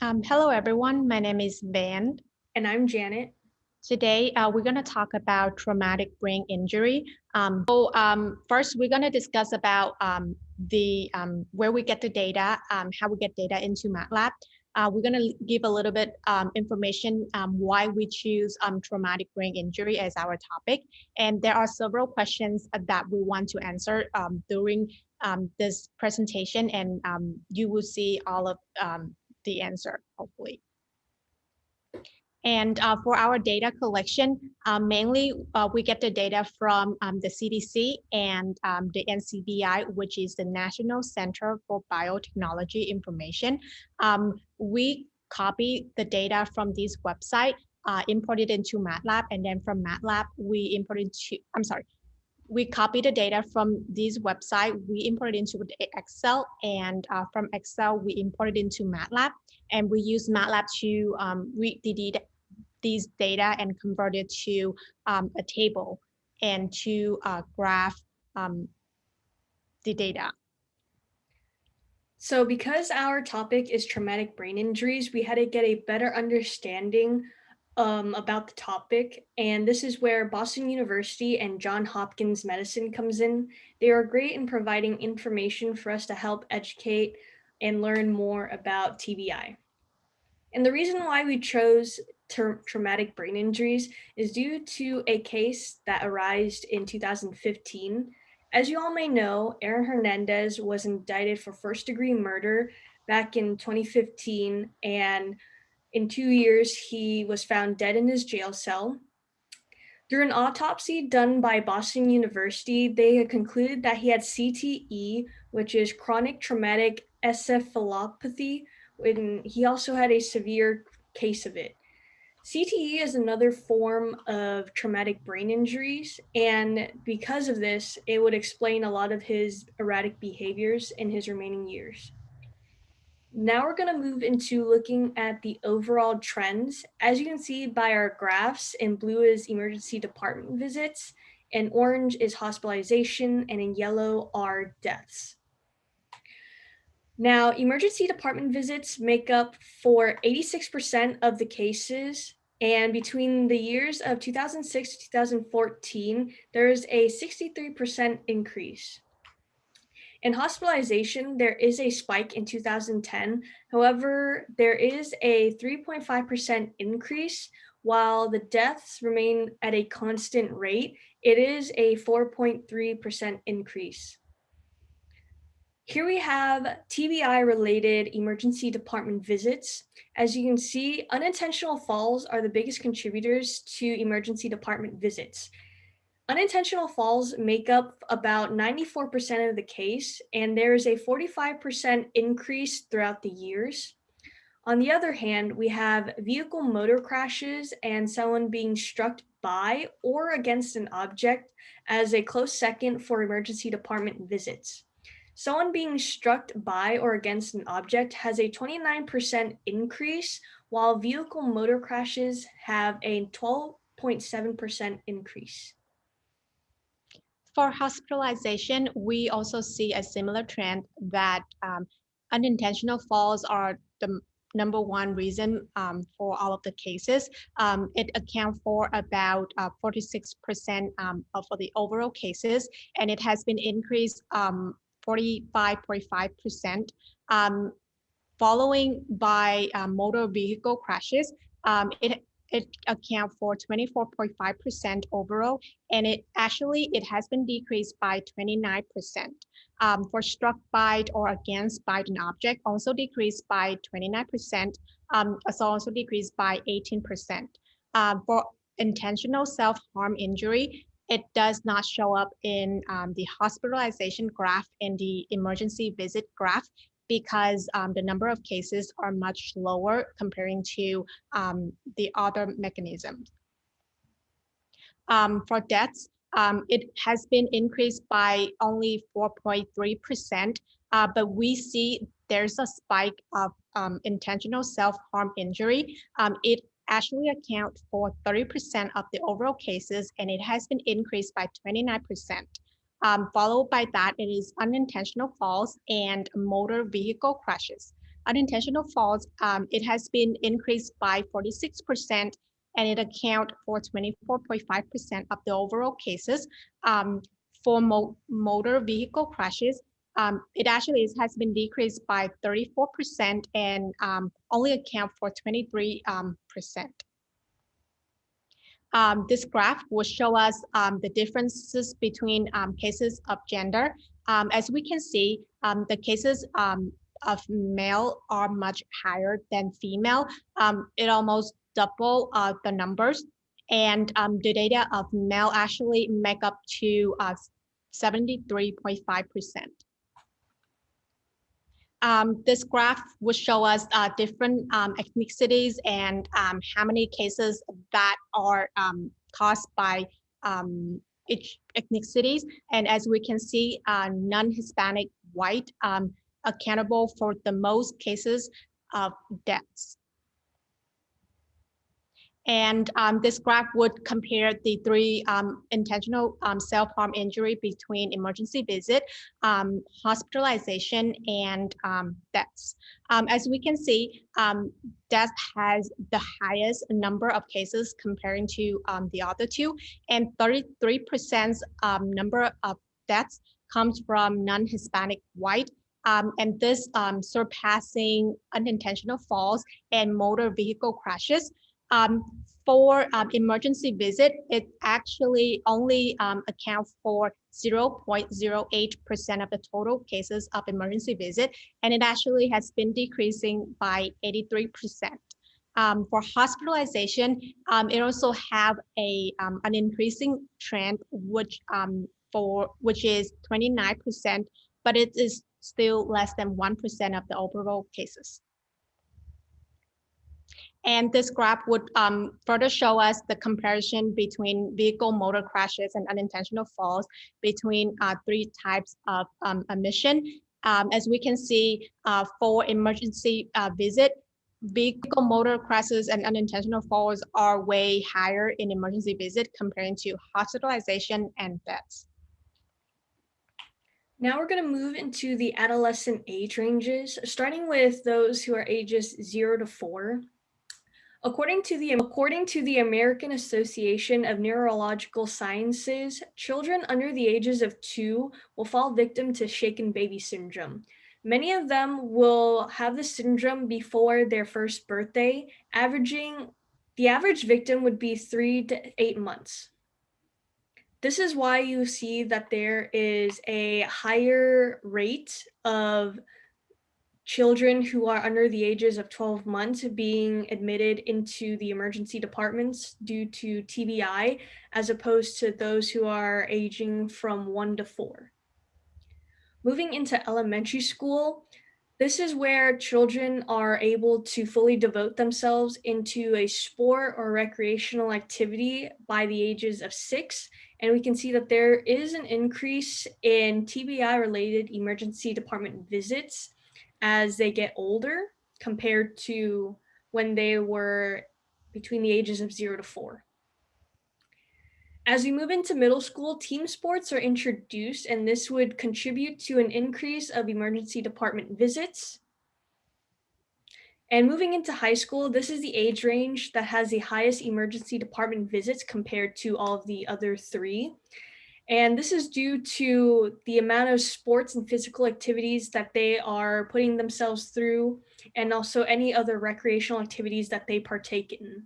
Hello, everyone. My name is Van. And I'm Janet. Today, we're going to talk about traumatic brain injury. First, we're going to discuss about the where we get the data, how we get data into MATLAB. We're going to give a little bit information why we choose traumatic brain injury as our topic. And there are several questions that we want to answer during this presentation, and you will see all of the answer, hopefully. And for our data collection, mainly we get the data from the CDC and the NCBI, which is the National Center for Biotechnology Information. We copy the data from this website, import it into MATLAB, and then from MATLAB, we copy the data from this website, we import it into Excel, and from Excel, we import it into MATLAB, and we use MATLAB to read these data and convert it to a table and to graph the data. So because our topic is traumatic brain injuries, we had to get a better understanding about the topic. And this is where Boston University and Johns Hopkins Medicine comes in. They are great in providing information for us to help educate and learn more about TBI. And the reason why we chose traumatic brain injuries is due to a case that arose in 2015. As you all may know, Aaron Hernandez was indicted for first-degree murder back in 2015, and in 2 years, he was found dead in his jail cell. Through an autopsy done by Boston University, they had concluded that he had CTE, which is chronic traumatic encephalopathy, and he also had a severe case of it. CTE is another form of traumatic brain injuries, and because of this, it would explain a lot of his erratic behaviors in his remaining years. Now we're going to move into looking at the overall trends. As you can see by our graphs, in blue is emergency department visits, in orange is hospitalization, and in yellow are deaths. Now, emergency department visits make up for 86% of the cases, and between the years of 2006 to 2014, there is a 63% increase. In hospitalization, there is a spike in 2010. However, there is a 3.5% increase, while the deaths remain at a constant rate. It is a 4.3% increase. Here we have TBI-related emergency department visits. As you can see, unintentional falls are the biggest contributors to emergency department visits. Unintentional falls make up about 94% of the case, and there is a 45% increase throughout the years. On the other hand, we have vehicle motor crashes and someone being struck by or against an object as a close second for emergency department visits. Someone being struck by or against an object has a 29% increase, while vehicle motor crashes have a 12.7% increase. For hospitalization, we also see a similar trend that unintentional falls are the number one reason for all of the cases. It accounts for about 46% for the overall cases, and it has been increased 45.5%, following by motor vehicle crashes. It accounts for 24.5% overall, and it has been decreased by 29%. For struck by or against by an object, also decreased by 29%, also decreased by 18%. For intentional self-harm injury, it does not show up in the hospitalization graph and the emergency visit graph, because the number of cases are much lower comparing to the other mechanisms. For deaths, it has been increased by only 4.3%, but we see there's a spike of intentional self-harm injury. It actually accounts for 30% of the overall cases, and it has been increased by 29%. Followed by that, it is unintentional falls and motor vehicle crashes. unintentional falls, it has been increased by 46%, and it account for 24.5% of the overall cases. For motor vehicle crashes, it actually has been decreased by 34% and only account for 23%. This graph will show us the differences between cases of gender. As we can see, the cases of male are much higher than female. It almost double the numbers. And the data of male actually make up to 73.5%. This graph will show us different ethnicities and how many cases that are caused by each ethnicities. And as we can see, non-Hispanic white accountable for the most cases of deaths. And this graph would compare the three intentional self-harm injury between emergency visit, hospitalization, and deaths. As we can see, death has the highest number of cases comparing to the other two, and 33% number of deaths comes from non-Hispanic white, and this surpassing unintentional falls and motor vehicle crashes. For emergency visit, it actually only accounts for 0.08% of the total cases of emergency visit, and it actually has been decreasing by 83%. For hospitalization, it also have an increasing trend, which is 29%, but it is still less than 1% of the overall cases. And this graph would further show us the comparison between vehicle motor crashes and unintentional falls between three types of emission. As we can see, for emergency visit, vehicle motor crashes and unintentional falls are way higher in emergency visit comparing to hospitalization and deaths. Now we're going to move into the adolescent age ranges, starting with those who are ages 0 to 4. According to the American Association of Neurological Sciences, children under the ages of 2 will fall victim to shaken baby syndrome. Many of them will have the syndrome before their first birthday, the average victim would be 3 to 8 months. This is why you see that there is a higher rate of children who are under the ages of 12 months being admitted into the emergency departments due to TBI, as opposed to those who are aging from 1 to 4. Moving into elementary school, this is where children are able to fully devote themselves into a sport or recreational activity by the ages of 6. And we can see that there is an increase in TBI-related emergency department visits as they get older compared to when they were between the ages of 0 to 4. As we move into middle school, team sports are introduced, and this would contribute to an increase of emergency department visits. And moving into high school, this is the age range that has the highest emergency department visits compared to all of the other three. And this is due to the amount of sports and physical activities that they are putting themselves through, and also any other recreational activities that they partake in.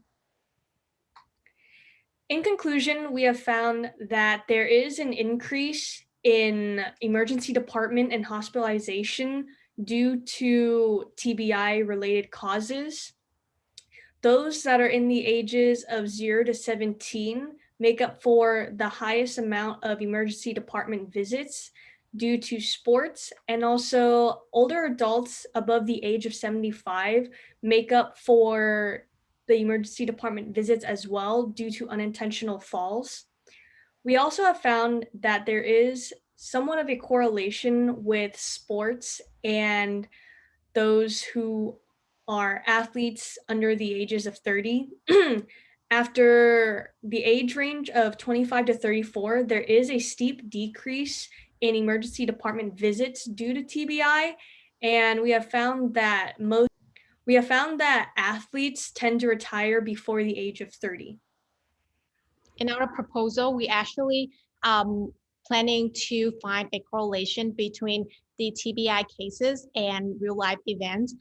In conclusion, we have found that there is an increase in emergency department and hospitalization due to TBI-related causes. Those that are in the ages of 0 to 17 make up for the highest amount of emergency department visits due to sports, and also older adults above the age of 75 make up for the emergency department visits as well due to unintentional falls. We also have found that there is somewhat of a correlation with sports and those who are athletes under the ages of 30. After the age range of 25 to 34, there is a steep decrease in emergency department visits due to TBI, And we have found that athletes tend to retire before the age of 30. In our proposal, we actually planning to find a correlation between the TBI cases and real life events.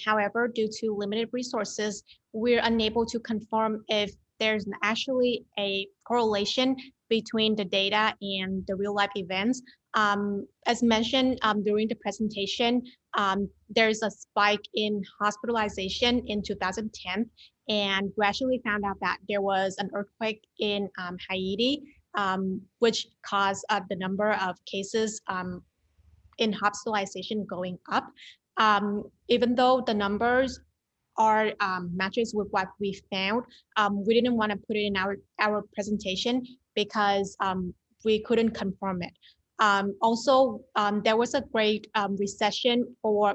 However, due to limited resources, we're unable to confirm if there's actually a correlation between the data and the real life events. As mentioned during the presentation, there's a spike in hospitalization in 2010, and we actually found out that there was an earthquake in Haiti, which caused the number of cases in hospitalization going up. Even though the numbers are matches with what we found, we didn't want to put it in our presentation because we couldn't confirm it. Also, there was a great recession or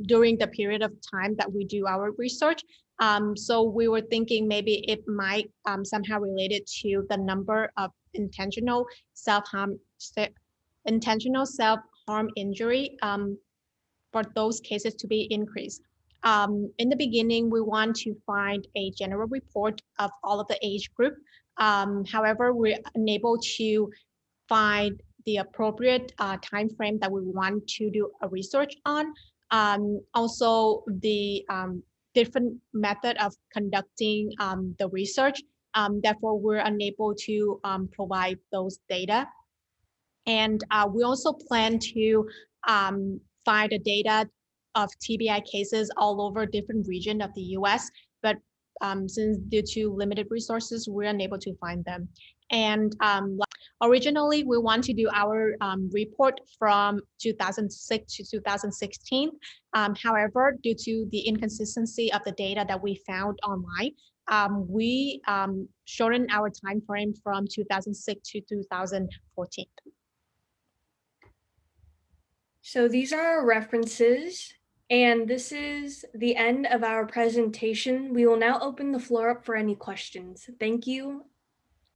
during the period of time that we do our research. So we were thinking maybe it might somehow related to the number of intentional self-harm injury for those cases to be increased. In the beginning, we want to find a general report of all of the age group. However, we're unable to find the appropriate time frame that we want to do a research on. Also, the different method of conducting the research. Therefore, we're unable to provide those data. And we also plan to find the data of TBI cases all over different regions of the US, but since due to limited resources, we're unable to find them. And originally, we want to do our report from 2006 to 2016. However, due to the inconsistency of the data that we found online, we shortened our time frame from 2006 to 2014. So these are our references, and this is the end of our presentation. We will now open the floor up for any questions. Thank you